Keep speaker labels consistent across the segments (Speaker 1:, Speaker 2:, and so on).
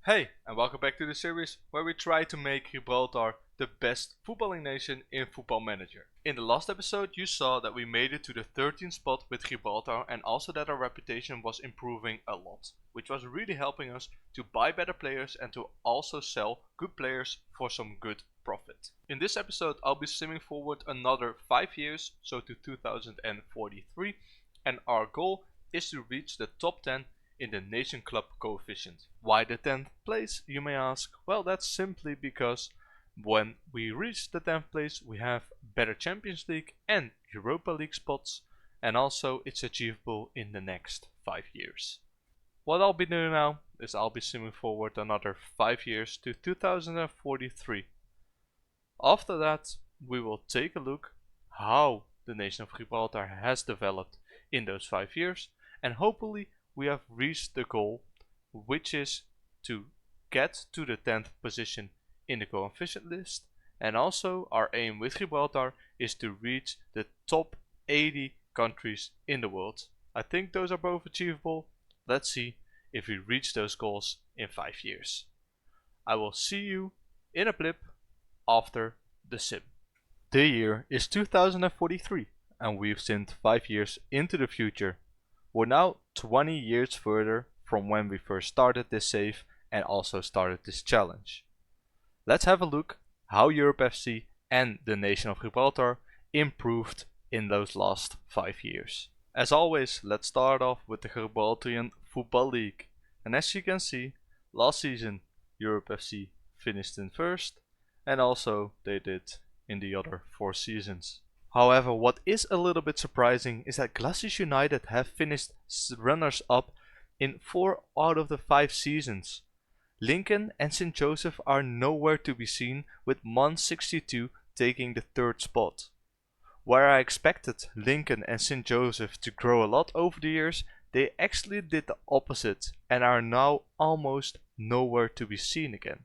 Speaker 1: Hey, and welcome back to the series where we try to make Gibraltar the best footballing nation in Football Manager. In the last episode you saw that we made it to the 13th spot with Gibraltar and also that our reputation was improving a lot, which was really helping us to buy better players and to also sell good players for some good profit. In this episode I'll be simming forward another 5 years, so to 2043, and our goal is to reach the top 10 in the Nation Club coefficient. Why the 10th place, you may ask? Well, that's simply because when we reach the 10th place we have better Champions League and Europa League spots, and also it's achievable in the next 5 years. What I'll be doing now is I'll be simming forward another 5 years to 2043. After that we will take a look how the nation of Gibraltar has developed in those 5 years, and hopefully we have reached the goal, which is to get to the 10th position in the coefficient list, and also our aim with Gibraltar is to reach the top 80 countries in the world. I think those are both achievable. Let's see if we reach those goals in 5 years. I will see you in a blip after the sim. The year is 2043 and we've simmed 5 years into the future. We're now 20 years further from when we first started this save and also started this challenge. Let's have a look how Europe FC and the nation of Gibraltar improved in those last 5 years. As always, let's start off with the Gibraltarian Football League. And as you can see, last season Europe FC finished in first, and also they did in the other 4 seasons. However, what is a little bit surprising is that Glacis United have finished runners up in 4 out of the 5 seasons. Lincoln and St. Joseph are nowhere to be seen, with Mon 62 taking the 3rd spot. Where I expected Lincoln and St. Joseph to grow a lot over the years, they actually did the opposite and are now almost nowhere to be seen again.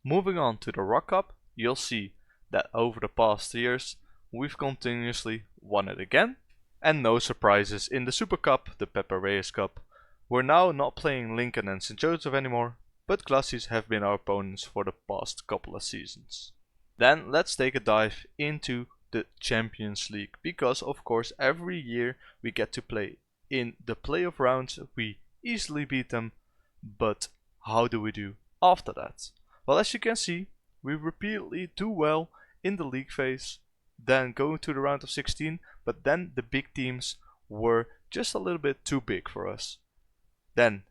Speaker 1: Moving on to the Rock Cup, you'll see that over the past years we've continuously won it again, and no surprises in the Super Cup, the Pepe Reyes Cup. We're now not playing Lincoln and St. Joseph anymore, but Glacis have been our opponents for the past couple of seasons. Then let's take a dive into the Champions League, because of course every year we get to play in the playoff rounds. We easily beat them, but how do we do after that? Well, as you can see, we repeatedly do well in the league phase, then going to the round of 16, but then the big teams were just a little bit too big for us. Then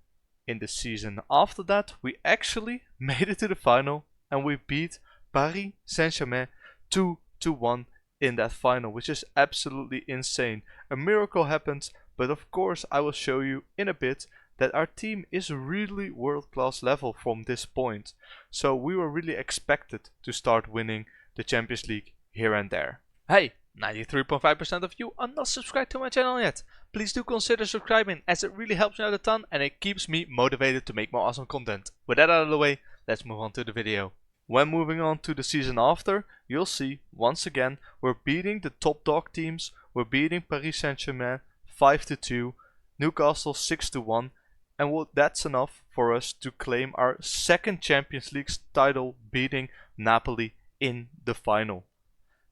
Speaker 1: in the season after that we actually made it to the final and we beat Paris Saint-Germain 2-1 in that final, which is absolutely insane. A miracle happened, but of course I will show you in a bit that our team is really world-class level from this point. So we were really expected to start winning the Champions League here and there. Hey, 93.5% of you are not subscribed to my channel yet. Please do consider subscribing, as it really helps me out a ton and it keeps me motivated to make more awesome content. With that out of the way, let's move on to the video. When moving on to the season after, you'll see once again we're beating the top dog teams. We're beating Paris Saint-Germain 5-2, Newcastle 6-1, and that's enough for us to claim our 2nd Champions League title, beating Napoli in the final.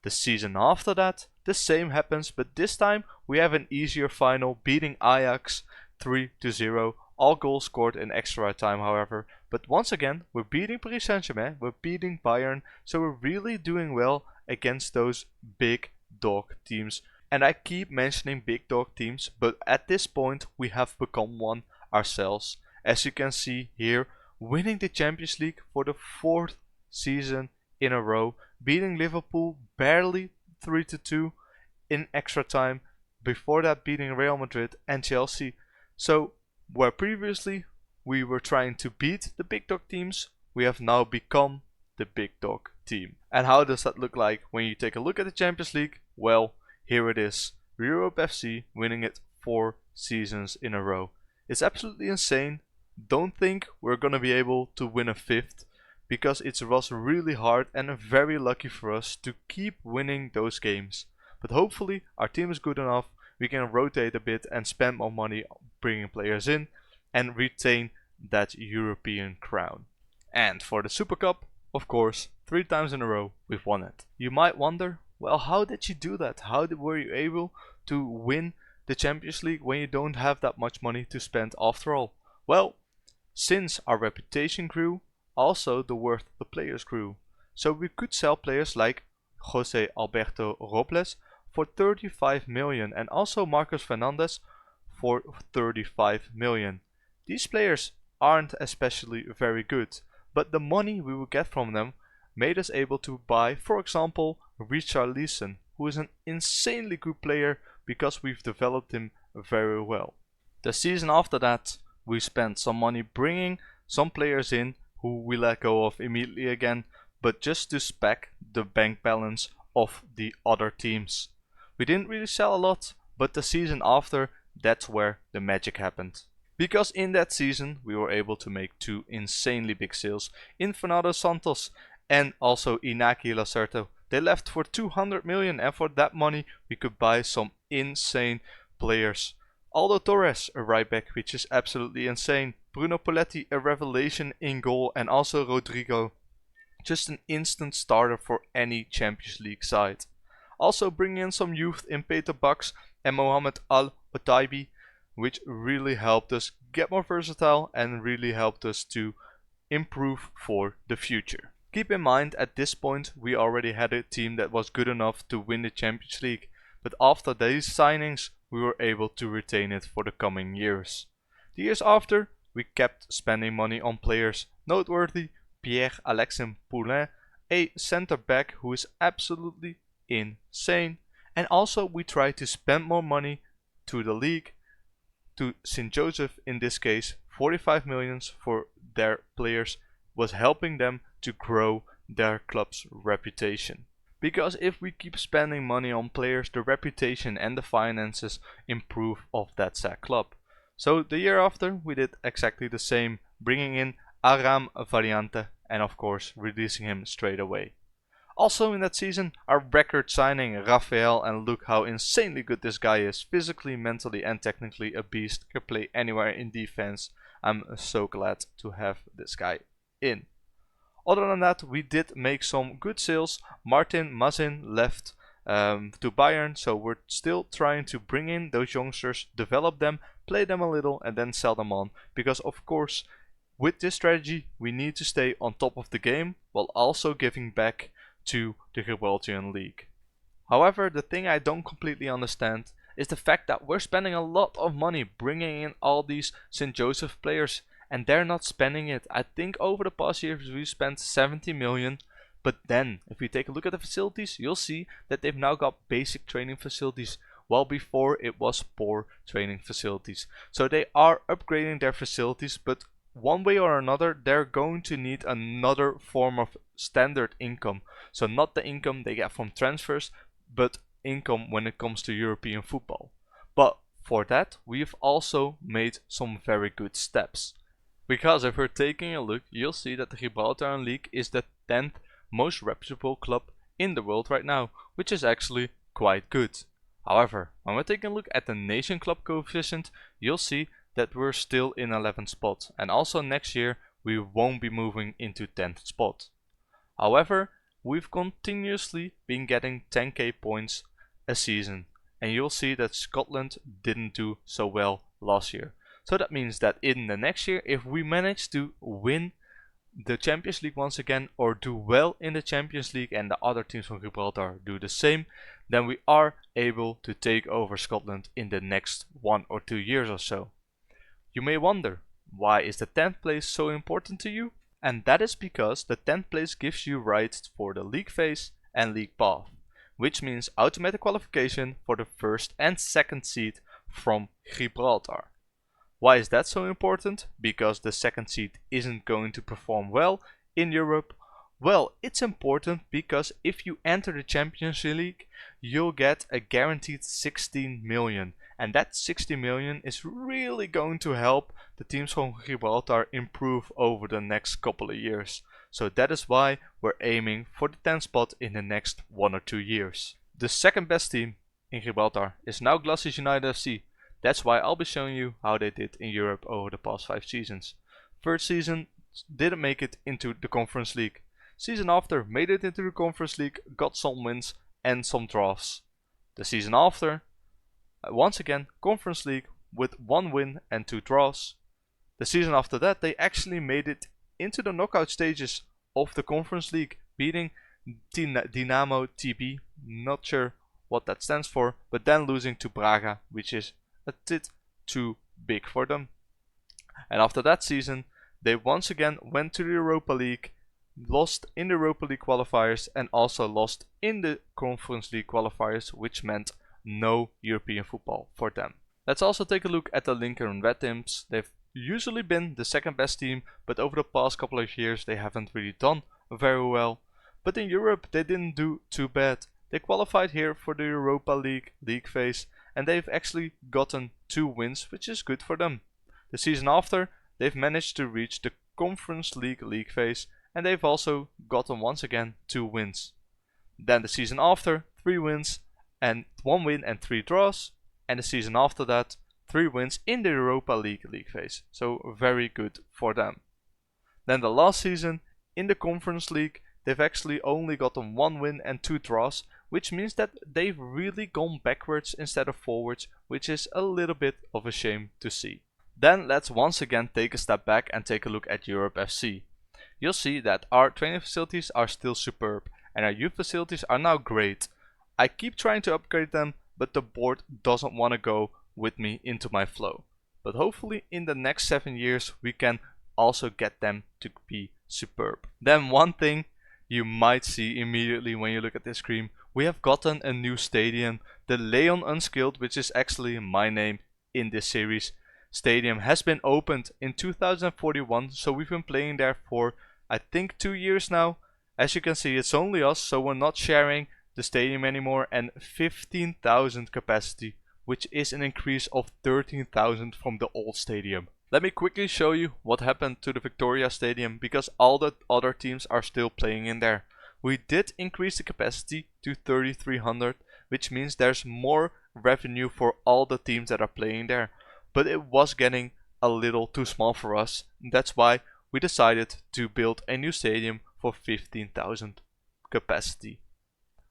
Speaker 1: The season after that, the same happens, but this time we have an easier final, beating Ajax 3-0, all goals scored in extra time however. But once again, we're beating Paris Saint-Germain, we're beating Bayern, so we're really doing well against those big dog teams. And I keep mentioning big dog teams, but at this point we have become one ourselves. As you can see here, winning the Champions League for the 4th season in a row, beating Liverpool barely 3-2 in extra time, before that beating Real Madrid and Chelsea. So where previously we were trying to beat the big dog teams, we have now become the big dog team. And how does that look like when you take a look at the Champions League? Well, here it is, Europe FC winning it 4 seasons in a row. It's absolutely insane. Don't think we're gonna be able to win a 5th, because it was really hard and very lucky for us to keep winning those games. But hopefully our team is good enough, we can rotate a bit and spend more money bringing players in and retain that European crown. And for the Super Cup, of course, 3 times in a row we've won it. You might wonder, well, how did you do that? Were you able to win the Champions League when you don't have that much money to spend after all? Well, since our reputation grew, also the worth of the players grew. So we could sell players like Jose Alberto Robles for 35 million and also Marcos Fernandes for 35 million. These players aren't especially very good, but the money we would get from them made us able to buy, for example, Richarlison, who is an insanely good player because we've developed him very well. The season after that, we spent some money bringing some players in who we let go of immediately again, but just to spec the bank balance of the other teams. We didn't really sell a lot, but the season after, that's where the magic happened. Because in that season we were able to make 2 insanely big sales in Fernando Santos and also Inaki Lacerto. They left for 200 million, and for that money we could buy some insane players. Aldo Torres, a right back, which is absolutely insane. Bruno Poletti, a revelation in goal, and also Rodrigo, just an instant starter for any Champions League side. Also bringing in some youth in Peter Bucks and Mohamed Al-Otaibi, which really helped us get more versatile and really helped us to improve for the future. Keep in mind, at this point we already had a team that was good enough to win the Champions League, but after these signings we were able to retain it for the coming years. The years after, we kept spending money on players. Noteworthy, Pierre-Alexis Poulain, a center back who is absolutely insane. And also we tried to spend more money to the league, to St. Joseph in this case. 45 million for their players was helping them to grow their club's reputation. Because if we keep spending money on players, the reputation and the finances improve of that said club. So the year after we did exactly the same, bringing in Aram Variante and of course releasing him straight away. Also in that season, our record signing Rafael, and look how insanely good this guy is, physically, mentally and technically a beast, can play anywhere in defense. I'm so glad to have this guy in. Other than that, we did make some good sales. Martin Mazin left to Bayern, so we're still trying to bring in those youngsters, develop them, play them a little and then sell them on. Because of course, with this strategy, we need to stay on top of the game while also giving back to the Gibraltarian League. However, the thing I don't completely understand is the fact that we're spending a lot of money bringing in all these St. Joseph players and they're not spending it. I think over the past years we spent 70 million, but then if we take a look at the facilities, you'll see that they've now got basic training facilities, while before it was poor training facilities. So they are upgrading their facilities, but one way or another they're going to need another form of standard income. So not the income they get from transfers, but income when it comes to European football. But for that we've also made some very good steps. Because if we're taking a look, you'll see that the Gibraltar League is the 10th most reputable club in the world right now, which is actually quite good. However, when we're taking a look at the nation club coefficient, you'll see that we're still in 11th spot, and also next year we won't be moving into 10th spot. However, we've continuously been getting 10k points a season, and you'll see that Scotland didn't do so well last year. So that means that in the next year, if we manage to win the Champions League once again, or do well in the Champions League and the other teams from Gibraltar do the same, then we are able to take over Scotland in the next 1 or 2 years or so. You may wonder, why is the 10th place so important to you? And that is because the 10th place gives you rights for the league phase and league path, which means automatic qualification for the first and second seed from Gibraltar. Why is that so important? Because the second seed isn't going to perform well in Europe. Well, it's important because if you enter the Champions League, you'll get a guaranteed 16 million. And that 60 million is really going to help the teams from Gibraltar improve over the next couple of years. So that is why we're aiming for the 10th spot in the next 1 or 2 years. The second best team in Gibraltar is now Glasgow United FC. That's why I'll be showing you how they did in Europe over the past 5 seasons. First season didn't make it into the Conference League. Season after made it into the Conference League, got some wins and some draws. The season after, once again Conference League with 1 win and 2 draws. The season after that they actually made it into the knockout stages of the Conference League, beating Dynamo TB, not sure what that stands for, but then losing to Braga, which is a bit too big for them. And after that season, they once again went to the Europa League, lost in the Europa League qualifiers and also lost in the Conference League qualifiers, which meant no European football for them. Let's also take a look at the Lincoln Red Imps. They've usually been the second best team, but over the past couple of years they haven't really done very well. But in Europe they didn't do too bad. They qualified here for the Europa League phase, and they've actually gotten 2 wins, which is good for them. The season after, they've managed to reach the Conference League phase, and they've also gotten once again 2 wins. Then the season after, 3 wins and 1 win and 3 draws, and the season after that, 3 wins in the Europa League phase. So very good for them. Then the last season in the Conference League, they've actually only gotten 1 win and 2 draws, which means that they've really gone backwards instead of forwards, which is a little bit of a shame to see. Then let's once again take a step back and take a look at Europe FC. You'll see that our training facilities are still superb and our youth facilities are now great. I keep trying to upgrade them, but the board doesn't want to go with me into my flow. But hopefully in the next 7 years we can also get them to be superb. Then one thing you might see immediately when you look at this screen, we have gotten a new stadium. The Leon Unskilled, which is actually my name in this series, stadium has been opened in 2041, so we've been playing there for I think 2 years now. As you can see, it's only us, so we're not sharing the stadium anymore, and 15,000 capacity, which is an increase of 13,000 from the old stadium. Let me quickly show you what happened to the Victoria Stadium, because all the other teams are still playing in there. We did increase the capacity to 3,300, which means there's more revenue for all the teams that are playing there. But it was getting a little too small for us. That's why we decided to build a new stadium for 15,000 capacity.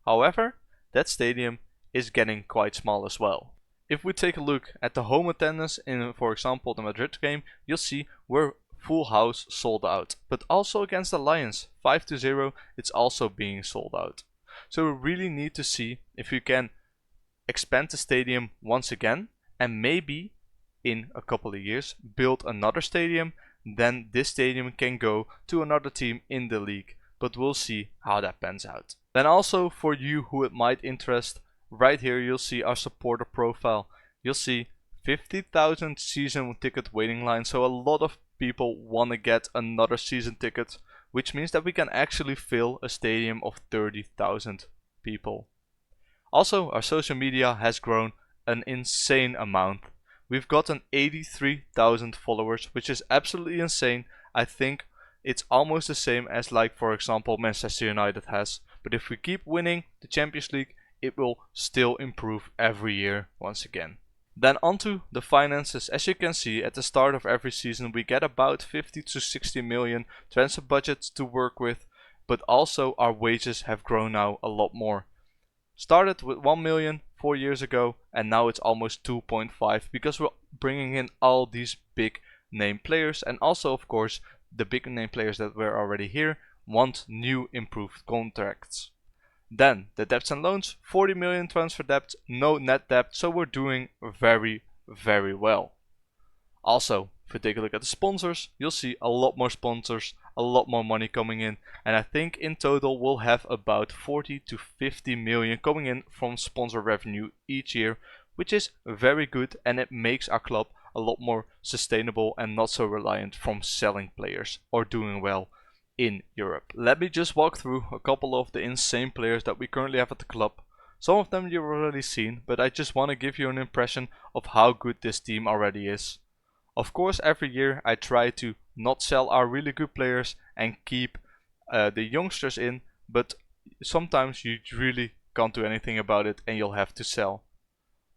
Speaker 1: However, that stadium is getting quite small as well. If we take a look at the home attendance in, for example, the Madrid game, you'll see we're full house sold out. But also against the Lions, 5-0, it's also being sold out. So we really need to see if we can expand the stadium once again, and maybe in a couple of years build another stadium. Then this stadium can go to another team in the league. But we'll see how that pans out. Then also for you who it might interest, right here you'll see our supporter profile. You'll see 50,000 season ticket waiting line, so a lot of people want to get another season ticket, which means that we can actually fill a stadium of 30,000 people. Also, our social media has grown an insane amount. We've gotten 83,000 followers, which is absolutely insane. I think it's almost the same as, like, for example, Manchester United has. But if we keep winning the Champions League, it will still improve every year once again. Then onto the finances. As you can see, at the start of every season we get about 50 to 60 million transfer budgets to work with, but also our wages have grown now a lot more. Started with 1 million 4 years ago, and now it's almost 2.5 because we're bringing in all these big name players, and also of course the big name players that were already here want new improved contracts. Then the debts and loans, 40 million transfer debt, no net debt, so we're doing very well. Also, if we take a look at the sponsors, you'll see a lot more sponsors, a lot more money coming in, and I think in total we'll have about 40 to 50 million coming in from sponsor revenue each year, which is very good, and it makes our club a lot more sustainable and not so reliant from selling players or doing well in Europe. Let me just walk through a couple of the insane players that we currently have at the club. Some of them you've already seen, but I just want to give you an impression of how good this team already is. Of course, every year I try to not sell our really good players and keep the youngsters in, but sometimes you really can't do anything about it and you'll have to sell.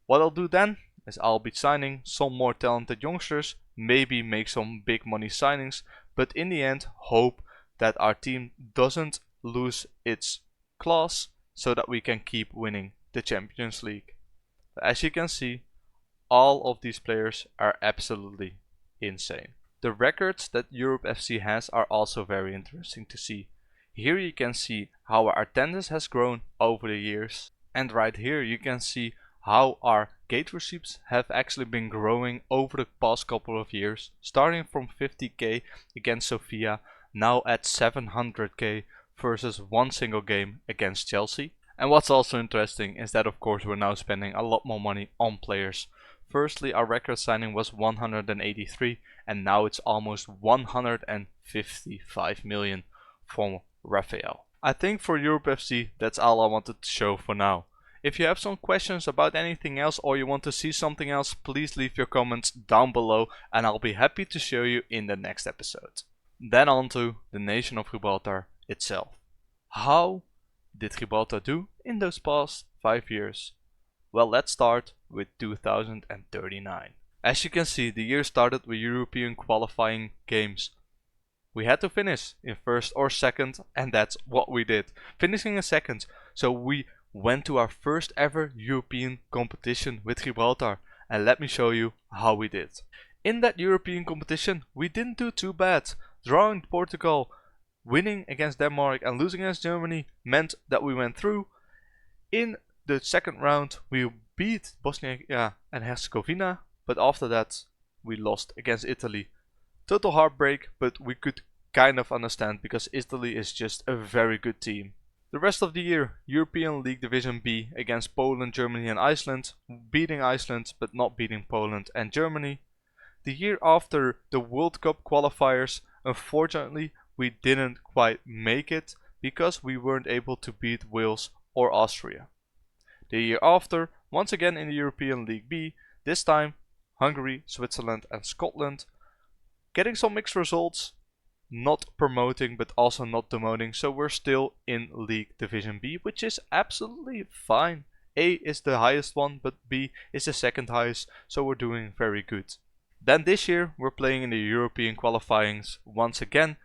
Speaker 1: What I'll do then is I'll be signing some more talented youngsters, maybe make some big money signings, but in the end hope that our team doesn't lose its class so that we can keep winning the Champions League. As you can see, all of these players are absolutely insane. The records that Europe FC has are also very interesting to see. Here you can see how our attendance has grown over the years, and right here you can see how our gate receipts have actually been growing over the past couple of years, starting from 50k against Sofia, now at 700k versus one single game against Chelsea. And what's also interesting is that of course we're now spending a lot more money on players. Firstly, our record signing was 183 and now it's almost 155 million from Rafael. I think for Europe FC that's all I wanted to show for now. If you have some questions about anything else or you want to see something else, please leave your comments down below and I'll be happy to show you in the next episode. Then on to the nation of Gibraltar itself. How did Gibraltar do in those past 5 years? Well, let's start with 2039. As you can see, the year started with European qualifying games. We had to finish in first or second, and that's what we did. Finishing in second, so we went to our first ever European competition with Gibraltar, and let me show you how we did. In that European competition, we didn't do too bad. Drawing Portugal, winning against Denmark and losing against Germany meant that we went through. In the second round we beat Bosnia and Herzegovina, but after that we lost against Italy. Total heartbreak, but we could kind of understand because Italy is just a very good team. The rest of the year, European League Division B against Poland, Germany and Iceland, beating Iceland but not beating Poland and Germany. The year after the World Cup qualifiers, unfortunately we didn't quite make it because we weren't able to beat Wales or Austria. The year after, once again in the European League B, this time Hungary, Switzerland and Scotland, getting some mixed results, not promoting but also not demoting, so we're still in League Division B, which is absolutely fine. A is the highest one, but B is the second highest, so we're doing very good. Then this year we're playing in the European qualifyings once again.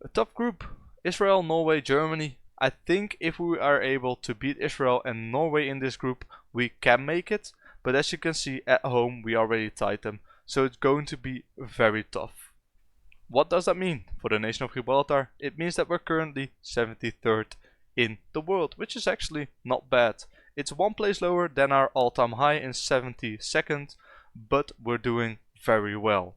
Speaker 1: A tough group: Israel, Norway, Germany. I think if we are able to beat Israel and Norway in this group, we can make it. But as you can see, at home we already tied them, so it's going to be very tough. What does that mean for the nation of Gibraltar? It means that we're currently 73rd in the world, which is actually not bad. It's one place lower than our all-time high in 72nd, but we're doing very well.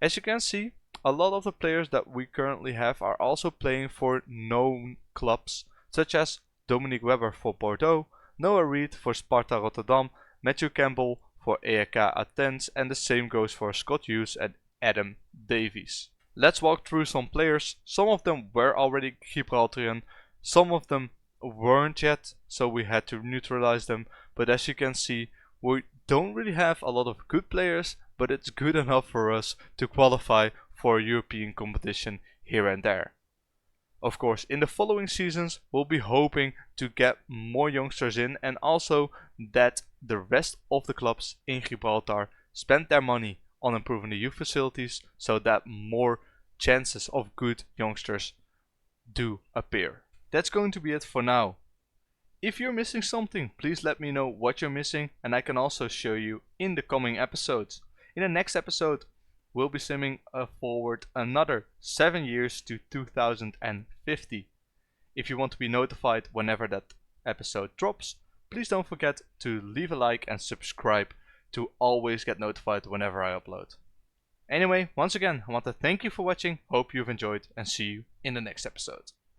Speaker 1: As you can see, a lot of the players that we currently have are also playing for known clubs, such as Dominic Webber for Bordeaux, Noah Reid for Sparta Rotterdam, Matthew Campbell for AEK Athens, and the same goes for Scott Hughes and Adam Davies. Let's walk through some players. Some of them were already Gibraltarian, some of them weren't yet, so we had to neutralize them, but as you can see, we don't really have a lot of good players, but it's good enough for us to qualify for a European competition here and there. Of course, in the following seasons we'll be hoping to get more youngsters in, and also that the rest of the clubs in Gibraltar spend their money on improving the youth facilities so that more chances of good youngsters do appear. That's going to be it for now. If you're missing something, please let me know what you're missing, and I can also show you in the coming episodes. In the next episode we'll be simming forward another 7 years to 2050. If you want to be notified whenever that episode drops, please don't forget to leave a like and subscribe to always get notified whenever I upload. Anyway, once again, I want to thank you for watching, hope you've enjoyed, and see you in the next episode.